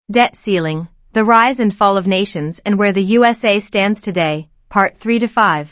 Debt Ceiling, The Rise and Fall of Nations and Where the USA Stands Today, Part 3-5.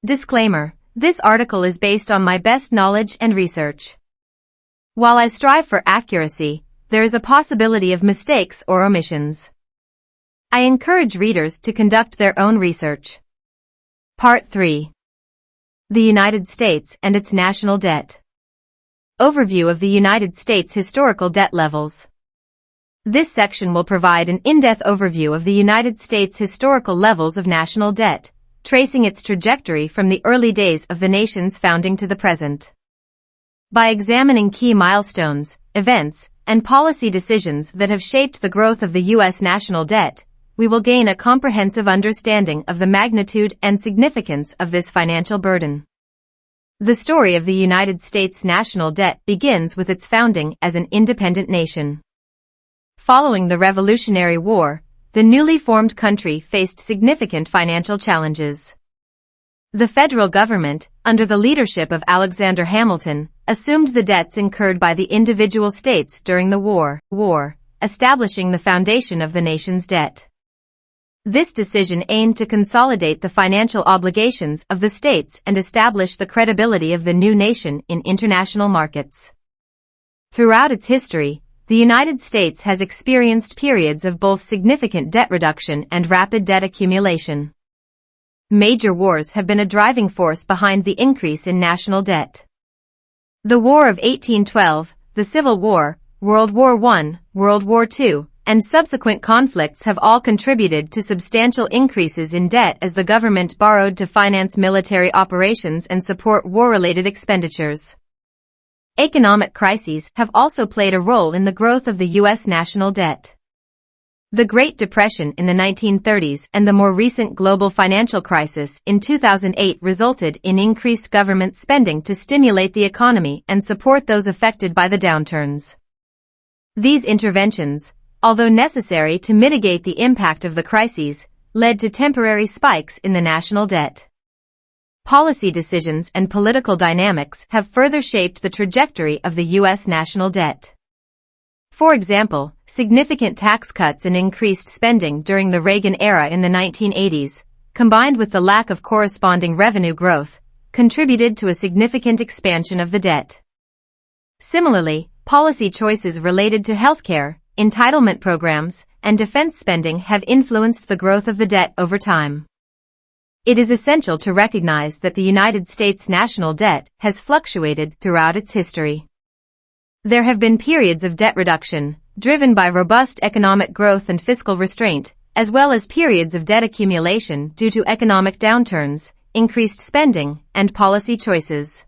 Disclaimer: this article is based on my best knowledge and research. While I strive for accuracy, there is a possibility of mistakes or omissions. I encourage readers to conduct their own research. Part 3. The United States and its national debt. Overview of the United States historical debt levels. This section will provide an in-depth overview of the United States' historical levels of national debt, tracing its trajectory from the early days of the nation's founding to the present. By examining key milestones, events, and policy decisions that have shaped the growth of the U.S. national debt, we will gain a comprehensive understanding of the magnitude and significance of this financial burden. The story of the United States national debt begins with its founding as an independent nation. Following the Revolutionary War, the newly formed country faced significant financial challenges. The federal government, under the leadership of Alexander Hamilton, assumed the debts incurred by the individual states during the war, establishing the foundation of the nation's debt. This decision aimed to consolidate the financial obligations of the states and establish the credibility of the new nation in international markets. Throughout its history, the United States has experienced periods of both significant debt reduction and rapid debt accumulation. Major wars have been a driving force behind the increase in national debt. The War of 1812, the Civil War, World War I, World War II, and subsequent conflicts have all contributed to substantial increases in debt as the government borrowed to finance military operations and support war-related expenditures. Economic crises have also played a role in the growth of the U.S. national debt. The Great Depression in the 1930s and the more recent global financial crisis in 2008 resulted in increased government spending to stimulate the economy and support those affected by the downturns. These interventions, although necessary to mitigate the impact of the crises, led to temporary spikes in the national debt. Policy decisions and political dynamics have further shaped the trajectory of the U.S. national debt. For example, significant tax cuts and increased spending during the Reagan era in the 1980s, combined with the lack of corresponding revenue growth, contributed to a significant expansion of the debt. Similarly, policy choices related to healthcare, entitlement programs, and defense spending have influenced the growth of the debt over time. It is essential to recognize that the United States national debt has fluctuated throughout its history. There have been periods of debt reduction, driven by robust economic growth and fiscal restraint, as well as periods of debt accumulation due to economic downturns, increased spending, and policy choices.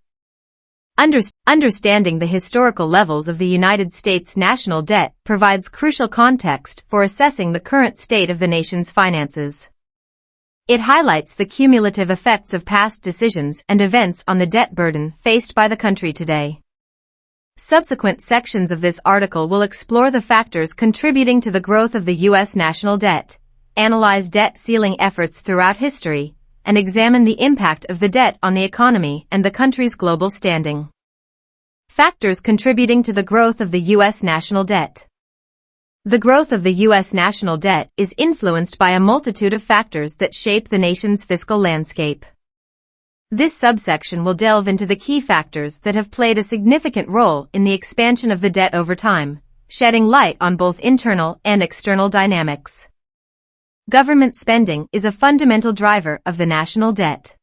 Understanding the historical levels of the United States national debt provides crucial context for assessing the current state of the nation's finances. It highlights the cumulative effects of past decisions and events on the debt burden faced by the country today. Subsequent sections of this article will explore the factors contributing to the growth of the U.S. national debt, analyze debt ceiling efforts throughout history, and examine the impact of the debt on the economy and the country's global standing. Factors contributing to the growth of the U.S. national debt. The growth of the U.S. national debt is influenced by a multitude of factors that shape the nation's fiscal landscape. This subsection will delve into the key factors that have played a significant role in the expansion of the debt over time, shedding light on both internal and external dynamics. Government spending is a fundamental driver of the national debt.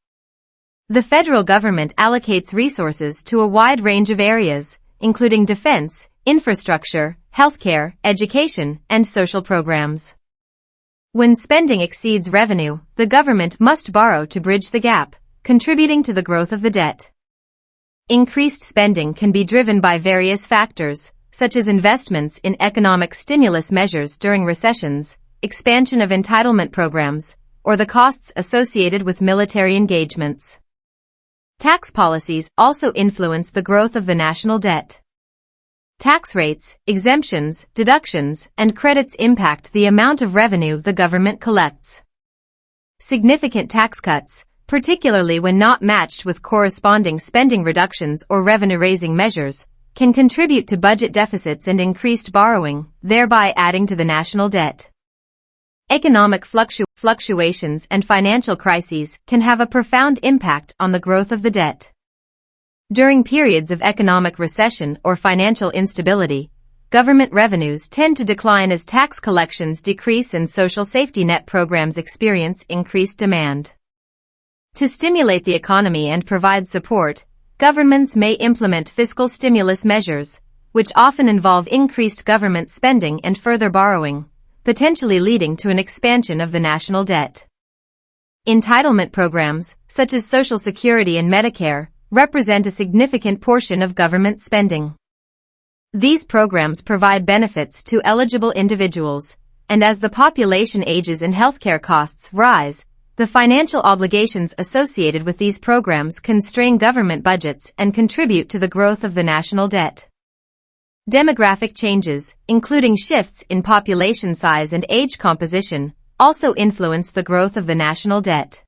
The federal government allocates resources to a wide range of areas, including defense, infrastructure, healthcare, education, and social programs. When spending exceeds revenue, the government must borrow to bridge the gap, contributing to the growth of the debt. Increased spending can be driven by various factors, such as investments in economic stimulus measures during recessions, expansion of entitlement programs, or the costs associated with military engagements. Tax policies also influence the growth of the national debt. Tax rates, exemptions, deductions, and credits impact the amount of revenue the government collects. Significant tax cuts, particularly when not matched with corresponding spending reductions or revenue-raising measures, can contribute to budget deficits and increased borrowing, thereby adding to the national debt. Economic fluctuations and financial crises can have a profound impact on the growth of the debt. During periods of economic recession or financial instability, government revenues tend to decline as tax collections decrease and social safety net programs experience increased demand. To stimulate the economy and provide support, governments may implement fiscal stimulus measures, which often involve increased government spending and further borrowing, potentially leading to an expansion of the national debt. Entitlement programs, such as Social Security and Medicare, represent a significant portion of government spending. These programs provide benefits to eligible individuals, and as the population ages and healthcare costs rise, the financial obligations associated with these programs can strain government budgets and contribute to the growth of the national debt. Demographic changes, including shifts in population size and age composition, also influence the growth of the national debt.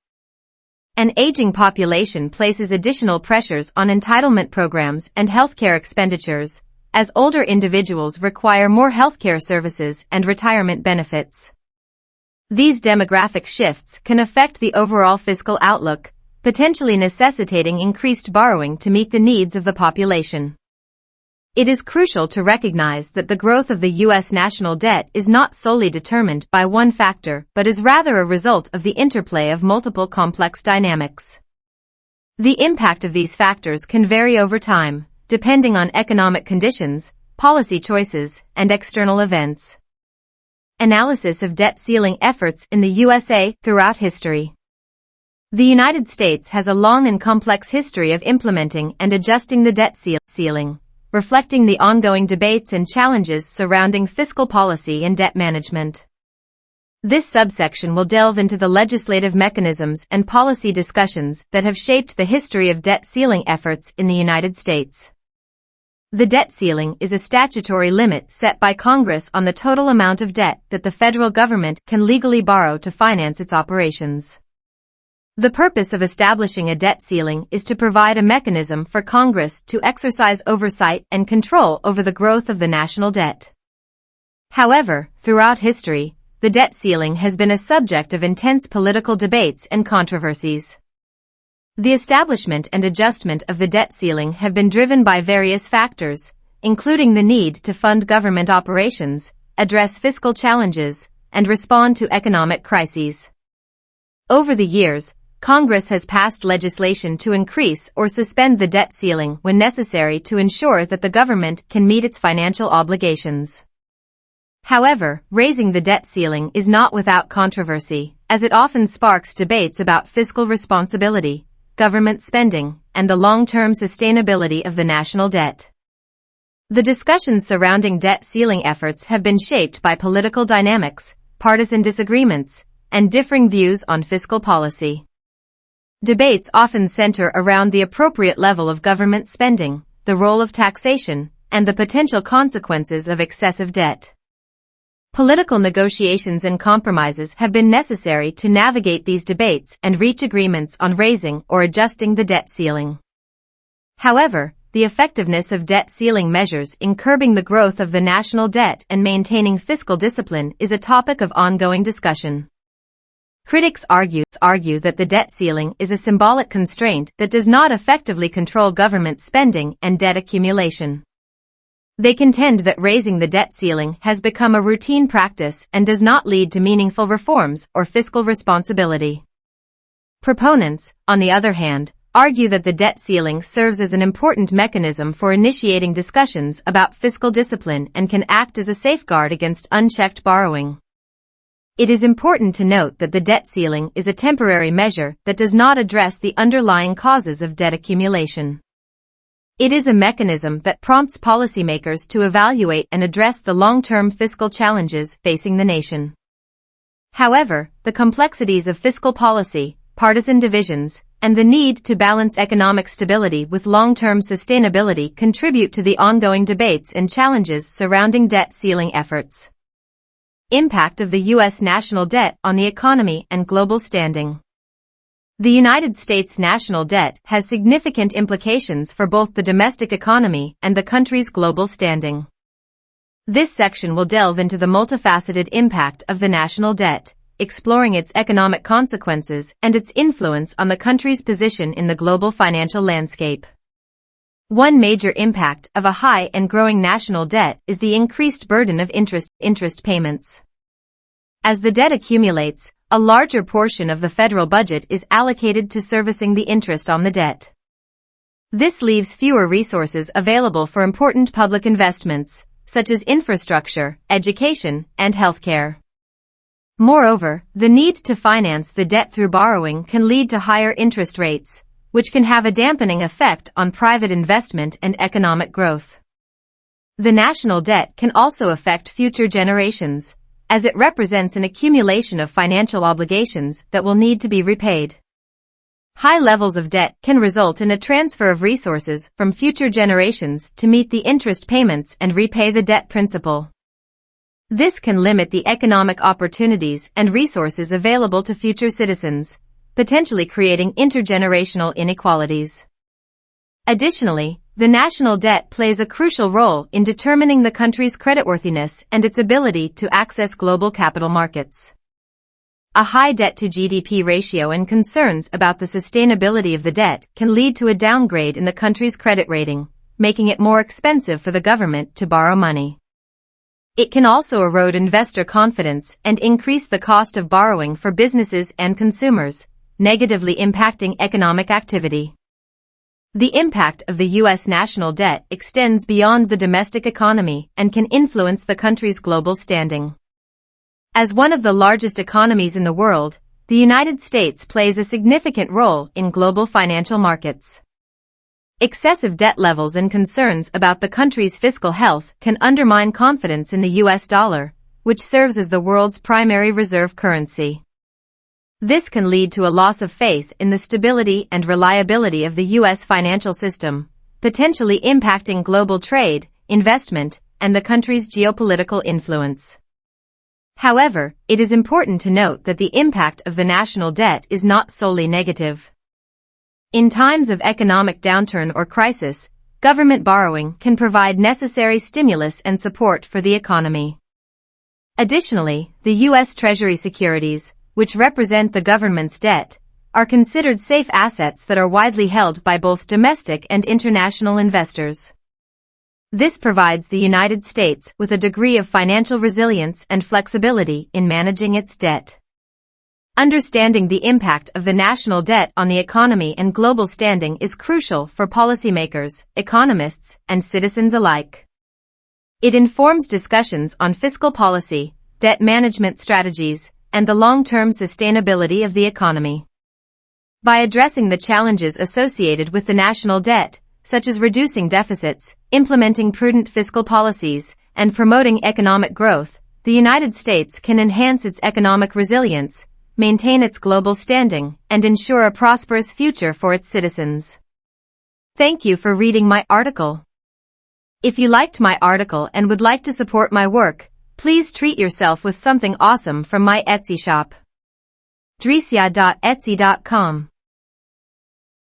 An aging population places additional pressures on entitlement programs and healthcare expenditures, as older individuals require more healthcare services and retirement benefits. These demographic shifts can affect the overall fiscal outlook, potentially necessitating increased borrowing to meet the needs of the population. It is crucial to recognize that the growth of the U.S. national debt is not solely determined by one factor but is rather a result of the interplay of multiple complex dynamics. The impact of these factors can vary over time, depending on economic conditions, policy choices, and external events. Analysis of debt ceiling efforts in the USA throughout history. The United States has a long and complex history of implementing and adjusting the debt ceiling, reflecting the ongoing debates and challenges surrounding fiscal policy and debt management. This subsection will delve into the legislative mechanisms and policy discussions that have shaped the history of debt ceiling efforts in the United States. The debt ceiling is a statutory limit set by Congress on the total amount of debt that the federal government can legally borrow to finance its operations. The purpose of establishing a debt ceiling is to provide a mechanism for Congress to exercise oversight and control over the growth of the national debt. However, throughout history, the debt ceiling has been a subject of intense political debates and controversies. The establishment and adjustment of the debt ceiling have been driven by various factors, including the need to fund government operations, address fiscal challenges, and respond to economic crises. Over the years, Congress has passed legislation to increase or suspend the debt ceiling when necessary to ensure that the government can meet its financial obligations. However, raising the debt ceiling is not without controversy, as it often sparks debates about fiscal responsibility, government spending, and the long-term sustainability of the national debt. The discussions surrounding debt ceiling efforts have been shaped by political dynamics, partisan disagreements, and differing views on fiscal policy. Debates often center around the appropriate level of government spending, the role of taxation, and the potential consequences of excessive debt. Political negotiations and compromises have been necessary to navigate these debates and reach agreements on raising or adjusting the debt ceiling. However, the effectiveness of debt ceiling measures in curbing the growth of the national debt and maintaining fiscal discipline is a topic of ongoing discussion. Critics argue that the debt ceiling is a symbolic constraint that does not effectively control government spending and debt accumulation. They contend that raising the debt ceiling has become a routine practice and does not lead to meaningful reforms or fiscal responsibility. Proponents, on the other hand, argue that the debt ceiling serves as an important mechanism for initiating discussions about fiscal discipline and can act as a safeguard against unchecked borrowing. It is important to note that the debt ceiling is a temporary measure that does not address the underlying causes of debt accumulation. It is a mechanism that prompts policymakers to evaluate and address the long-term fiscal challenges facing the nation. However, the complexities of fiscal policy, partisan divisions, and the need to balance economic stability with long-term sustainability contribute to the ongoing debates and challenges surrounding debt ceiling efforts. Impact of the U.S. national debt on the economy and global standing. The United States national debt has significant implications for both the domestic economy and the country's global standing. This section will delve into the multifaceted impact of the national debt, exploring its economic consequences and its influence on the country's position in the global financial landscape. One major impact of a high and growing national debt is the increased burden of interest payments. As the debt accumulates, a larger portion of the federal budget is allocated to servicing the interest on the debt. This leaves fewer resources available for important public investments, such as infrastructure, education, and healthcare. Moreover, the need to finance the debt through borrowing can lead to higher interest rates, which can have a dampening effect on private investment and economic growth. The national debt can also affect future generations, as it represents an accumulation of financial obligations that will need to be repaid. High levels of debt can result in a transfer of resources from future generations to meet the interest payments and repay the debt principal. This can limit the economic opportunities and resources available to future citizens, potentially creating intergenerational inequalities. Additionally, the national debt plays a crucial role in determining the country's creditworthiness and its ability to access global capital markets. A high debt-to-GDP ratio and concerns about the sustainability of the debt can lead to a downgrade in the country's credit rating, making it more expensive for the government to borrow money. It can also erode investor confidence and increase the cost of borrowing for businesses and consumers, negatively impacting economic activity. The impact of the U.S. national debt extends beyond the domestic economy and can influence the country's global standing. As one of the largest economies in the world, the United States plays a significant role in global financial markets. Excessive debt levels and concerns about the country's fiscal health can undermine confidence in the U.S. dollar, which serves as the world's primary reserve currency. This can lead to a loss of faith in the stability and reliability of the U.S. financial system, potentially impacting global trade, investment, and the country's geopolitical influence. However, it is important to note that the impact of the national debt is not solely negative. In times of economic downturn or crisis, government borrowing can provide necessary stimulus and support for the economy. Additionally, the U.S. Treasury securities, which represent the government's debt, are considered safe assets that are widely held by both domestic and international investors. This provides the United States with a degree of financial resilience and flexibility in managing its debt. Understanding the impact of the national debt on the economy and global standing is crucial for policymakers, economists, and citizens alike. It informs discussions on fiscal policy, debt management strategies, and the long-term sustainability of the economy. By addressing the challenges associated with the national debt, such as reducing deficits, implementing prudent fiscal policies, and promoting economic growth, the United States can enhance its economic resilience, maintain its global standing, and ensure a prosperous future for its citizens. Thank you for reading my article. If you liked my article and would like to support my work, please treat yourself with something awesome from my Etsy shop. DreaxiaEtsy.com